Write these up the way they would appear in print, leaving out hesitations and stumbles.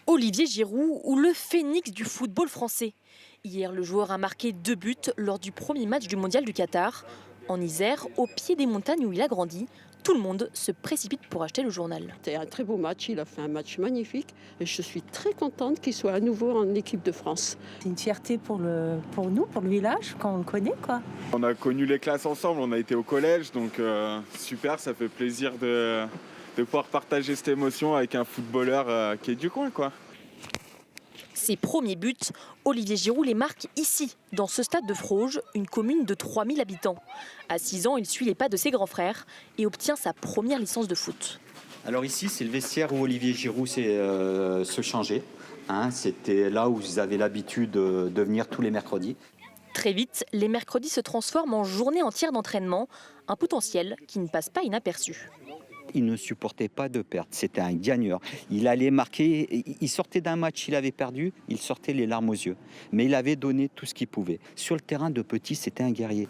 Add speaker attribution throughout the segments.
Speaker 1: Olivier Giroud ou le phénix du football français. Hier, le joueur a marqué 2 buts lors du premier match du mondial du Qatar. En Isère, au pied des montagnes où il a grandi, tout le monde se précipite pour acheter le journal.
Speaker 2: C'était un très beau match, il a fait un match magnifique et je suis très contente qu'il soit à nouveau en équipe de France.
Speaker 3: C'est une fierté pour nous, pour le village, quand on le connaît, quoi.
Speaker 4: On a connu les classes ensemble, on a été au collège, donc super, ça fait plaisir de pouvoir partager cette émotion avec un footballeur qui est du coin, quoi.
Speaker 1: Ses premiers buts, Olivier Giroud les marque ici, dans ce stade de Froges, une commune de 3000 habitants. À 6 ans, il suit les pas de ses grands frères et obtient sa première licence de foot.
Speaker 5: Alors ici, c'est le vestiaire où Olivier Giroud se changeait. C'était là où vous avez l'habitude de venir tous les mercredis.
Speaker 1: Très vite, les mercredis se transforment en journée entière d'entraînement, un potentiel qui ne passe pas inaperçu.
Speaker 5: Il ne supportait pas de perdre, c'était un gagneur. Il allait marquer, il sortait d'un match, il avait perdu, il sortait les larmes aux yeux. Mais il avait donné tout ce qu'il pouvait. Sur le terrain de petit, c'était un guerrier.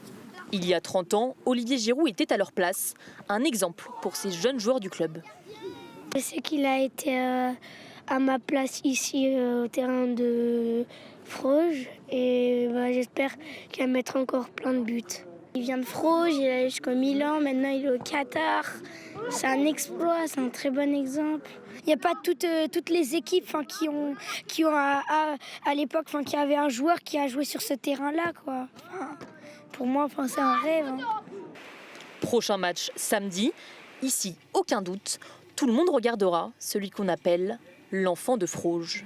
Speaker 1: Il y a 30 ans, Olivier Giroud était à leur place, un exemple pour ces jeunes joueurs du club.
Speaker 6: Je sais qu'il a été à ma place ici au terrain de Froges et j'espère qu'il va mettre encore plein de buts. Il vient de Froges, il est jusqu'au Milan, maintenant il est au Qatar. C'est un exploit, c'est un très bon exemple. Il n'y a pas toutes les équipes qui ont à l'époque, qui avaient un joueur qui a joué sur ce terrain-là, quoi. Pour moi, c'est un rêve.
Speaker 1: Prochain match samedi, ici, aucun doute, tout le monde regardera celui qu'on appelle l'enfant de Froges.